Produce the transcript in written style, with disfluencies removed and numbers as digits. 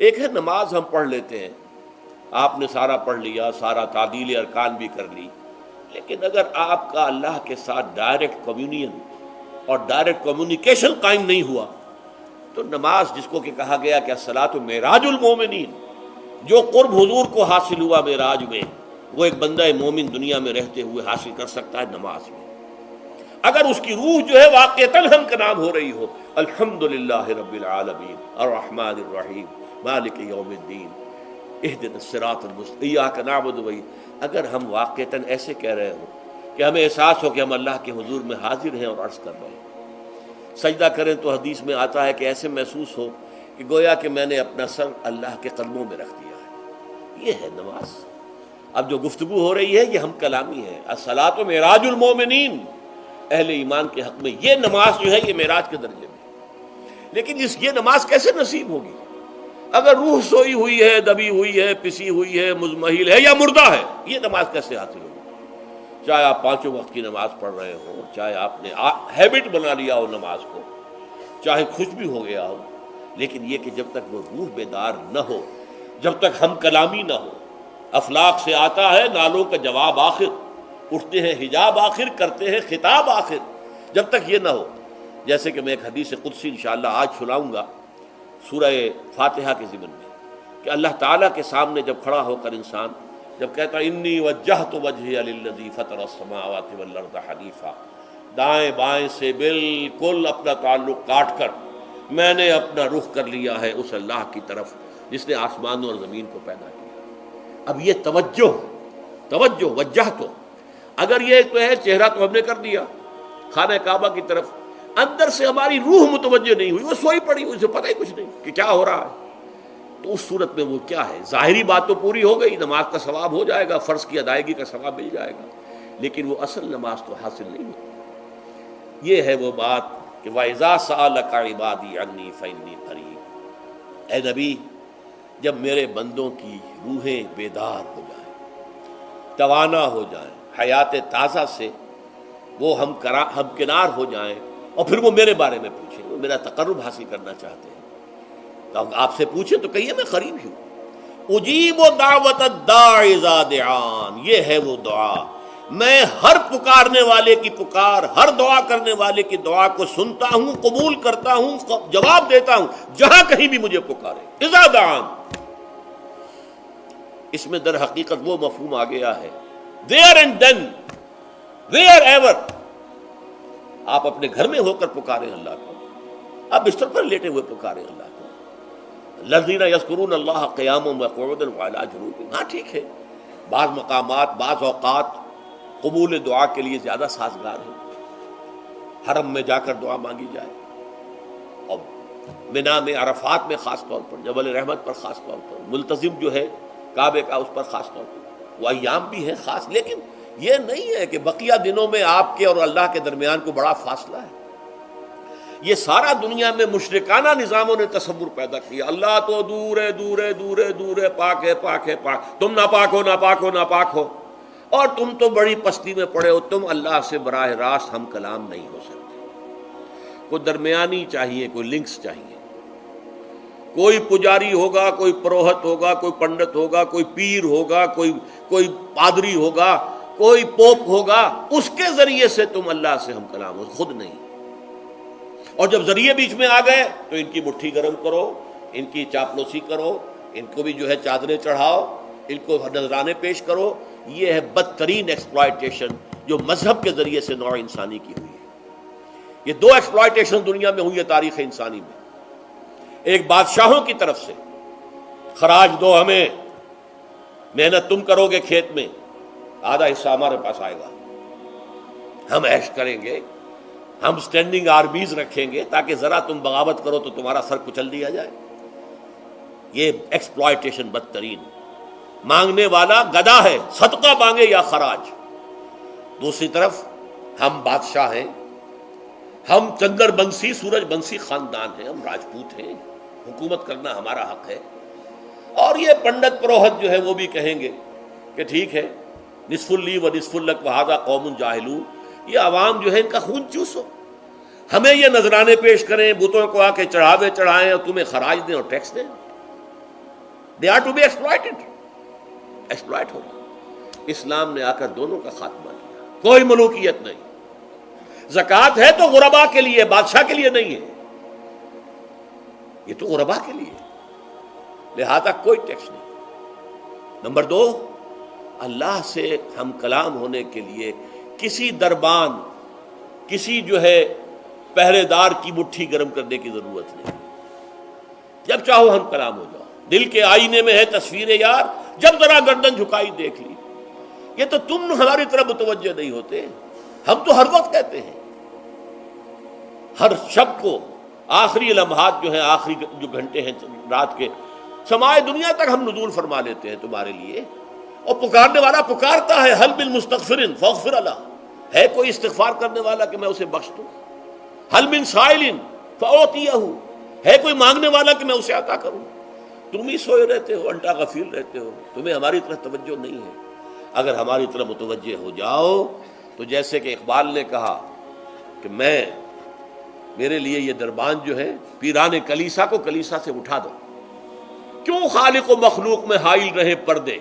ایک ہے نماز ہم پڑھ لیتے ہیں، آپ نے سارا پڑھ لیا، سارا تعدیل ارکان بھی کر لی، لیکن اگر آپ کا اللہ کے ساتھ ڈائریکٹ کمیونین اور ڈائریکٹ کمیونیکیشن قائم نہیں ہوا تو نماز، جس کو کہ کہا گیا کہ الصلاۃ معراج المومنین، جو قرب حضور کو حاصل ہوا معراج میں، وہ ایک بندہ مومن دنیا میں رہتے ہوئے حاصل کر سکتا ہے نماز میں، اگر اس کی روح جو ہے واقعتاً ہم کا نام ہو رہی ہو، الحمدللہ رب العالمین الرحمن الرحیم مالک یوم الدین اہدنا الصراط المستقیم ایاک نعبد و اگر ہم واقعتاً ایسے کہہ رہے ہوں کہ ہمیں احساس ہو کہ ہم اللہ کے حضور میں حاضر ہیں اور عرض کر رہے ہیں، سجدہ کریں تو حدیث میں آتا ہے کہ ایسے محسوس ہو کہ گویا کہ میں نے اپنا سر اللہ کے قدموں میں رکھ دیا ہے، یہ ہے نماز۔ اب جو گفتگو ہو رہی ہے یہ ہم کلامی ہے، الصلاۃ معراج المومنین، اہل ایمان کے حق میں یہ نماز جو ہے یہ معراج کے درجے میں، لیکن یہ نماز کیسے نصیب ہوگی اگر روح سوئی ہوئی ہے، دبی ہوئی ہے، پسی ہوئی ہے، مزمحل ہے یا مردہ ہے؟ یہ نماز کیسے حاصل ہوگی؟ چاہے آپ پانچوں وقت کی نماز پڑھ رہے ہوں، چاہے آپ نے ہیبٹ بنا لیا ہو نماز کو، چاہے خوش بھی ہو گیا ہو، لیکن یہ کہ جب تک وہ روح بیدار نہ ہو، جب تک ہم کلامی نہ ہو، افلاق سے آتا ہے نالوں کا جواب آخر، اٹھتے ہیں حجاب آخر، کرتے ہیں خطاب آخر، جب تک یہ نہ ہو، جیسے کہ میں ایک حدیث قدسی انشاءاللہ آج سناؤں گا سورہ فاتحہ کے ضمن میں، کہ اللہ تعالیٰ کے سامنے جب کھڑا ہو کر انسان جب کہتا ہے انی وجہت وجہی للذی فطر السماوات والارض حنیفا، دائیں بائیں سے بالکل اپنا تعلق کاٹ کر میں نے اپنا رخ کر لیا ہے اس اللہ کی طرف جس نے آسمانوں اور زمین کو پیدا کیا۔ اب یہ توجہ وجہ تو اگر یہ تو ہے چہرہ تو ہم نے کر دیا خانہ کعبہ کی طرف، اندر سے ہماری روح متوجہ نہیں ہوئی، وہ سوئی پڑی ہوئی، اسے پتہ ہی کچھ نہیں کہ کیا ہو رہا ہے، تو اس صورت میں وہ کیا ہے؟ ظاہری بات تو پوری ہو گئی، نماز کا ثواب ہو جائے گا، فرض کی ادائیگی کا ثواب مل جائے گا، لیکن وہ اصل نماز تو حاصل نہیں ہوتی۔ یہ ہے وہ بات کہ وَإِذَا سَأَلَكَ عِبَادِي عَنِّي فَإِنِّي قَرِيبٌ، اے نبی جب میرے بندوں کی روحیں بیدار ہو جائیں، توانا ہو جائیں، حیات تازہ سے وہ ہم کنار ہو جائیں، اور پھر وہ میرے بارے میں پوچھیں، وہ میرا تقرب حاصل کرنا چاہتے ہیں، تو آپ سے پوچھیں تو کہیے میں قریب ہی ہوں، اجیب دعوت الداع اذا دعان، یہ ہے وہ دعا، میں ہر پکارنے والے کی پکار، ہر دعا کرنے والے کی دعا کو سنتا ہوں، قبول کرتا ہوں، جواب دیتا ہوں جہاں کہیں بھی مجھے پکارے، اذا دعان۔ اس میں در حقیقت وہ مفہوم آ گیا ہے there and then wherever، آپ اپنے گھر میں ہو کر پکاریں اللہ کو، آپ بستر پر لیٹے ہوئے پکاریں اللہ کو، الذین یذکرون اللہ قیاما وقعودا وعلی جنوبہم، ہاں ٹھیک ہے بعض مقامات بعض اوقات قبول دعا کے لیے زیادہ سازگار ہیں، حرم میں جا کر دعا مانگی جائے، اور منا میں عرفات میں خاص طور پر، جبل رحمت پر خاص طور پر، ملتزم جو ہے کعبے کا اس پر خاص طور پر، وہ ایام بھی ہیں خاص، لیکن یہ نہیں ہے کہ بقیہ دنوں میں آپ کے اور اللہ کے درمیان کو بڑا فاصلہ ہے۔ یہ سارا دنیا میں مشرکانہ نظاموں نے تصور پیدا کیا، اللہ تو دور ہے دور ہے دور ہے دور ہے، پاک ہے پاک ہے پاک، تم ناپاک ہو ناپاک ہو ناپاک ہو، اور تم تو بڑی پستی میں پڑے ہو، تم اللہ سے براہ راست ہم کلام نہیں ہو سکتے۔ کوئی درمیانی چاہیے، کوئی لنکس چاہیے، کوئی پجاری ہوگا، کوئی پروہت ہوگا، کوئی پنڈت ہوگا، کوئی پیر ہوگا، کوئی پادری ہوگا، کوئی پوپ ہوگا، اس کے ذریعے سے تم اللہ سے ہم کلام ہو، خود نہیں۔ اور جب ذریعے بیچ میں آ گئے تو ان کی مٹھی گرم کرو، ان کی چاپلوسی کرو، ان کو بھی جو ہے چادریں چڑھاؤ، ان کو نذرانے پیش کرو۔ یہ ہے بدترین ایکسپلائٹیشن جو مذہب کے ذریعے سے نوع انسانی کی ہوئی ہے۔ یہ دو ایکسپلائٹیشن دنیا میں ہوئی ہے تاریخ انسانی میں، ایک بادشاہوں کی طرف سے خراج دو ہمیں، محنت تم کرو گے کھیت میں، آدھا حصہ ہمارے پاس آئے گا، ہم عیش کریں گے، ہم سٹینڈنگ آرمیز رکھیں گے تاکہ ذرا تم بغاوت کرو تو تمہارا سر کچل دیا جائے۔ یہ ایکسپلائٹیشن بدترین، مانگنے والا گدا ہے، صدقہ مانگے یا خراج۔ دوسری طرف ہم بادشاہ ہیں، ہم چندر بنسی سورج بنسی خاندان ہیں، ہم راجپوت ہیں، حکومت کرنا ہمارا حق ہے۔ اور یہ پنڈت پروہت جو ہے وہ بھی کہیں گے کہ ٹھیک ہے، نصف لی و نصف لک وہذا قوم جاہلون، یہ عوام جو ہے ان کا خون چوسو، ہمیں یہ نذرانے پیش کریں، بتوں کو آ کے چڑھاوے چڑھائیں اور تمہیں خراج دیں اور ٹیکس دیں۔ They are to be exploited, exploit ہو رہا۔ اسلام نے آ کر دونوں کا خاتمہ کیا، کوئی ملوکیت نہیں۔ زکوٰۃ ہے تو غربا کے لیے، بادشاہ کے لیے نہیں ہے، یہ تو غربا کے لیے، لہذا کوئی ٹیکس نہیں۔ نمبر 2، اللہ سے ہم کلام ہونے کے لیے کسی دربان، کسی جو ہے پہرے دار کی مٹھی گرم کرنے کی ضرورت نہیں، جب چاہو ہم کلام ہو جاؤ۔ دل کے آئینے میں ہے تصویر یار، جب ذرا گردن جھکائی دیکھ لی۔ یہ تو تم ہماری طرف متوجہ نہیں ہوتے، ہم تو ہر وقت کہتے ہیں، ہر شب کو آخری لمحات جو ہیں، آخری جو گھنٹے ہیں رات کے، سمائے دنیا تک ہم نزول فرما لیتے ہیں تمہارے لیے، اور پکارنے والا پکارتا ہے، حل من مستغفر فاغفر له، ہے کوئی استغفار کرنے والا کہ میں اسے بخش دوں؟ حل من سائل فاعطیہ، ہے کوئی مانگنے والا کہ میں اسے عطا کروں؟ تم ہی سوئے رہتے ہو، انٹا غفیر رہتے ہو، تمہیں ہماری طرف توجہ نہیں ہے۔ اگر ہماری طرف متوجہ ہو جاؤ تو جیسے کہ اقبال نے کہا کہ میرے لیے یہ دربان جو ہے، پیران کلیسا کو کلیسا سے اٹھا دو، کیوں خالق و مخلوق میں حائل رہے پردے،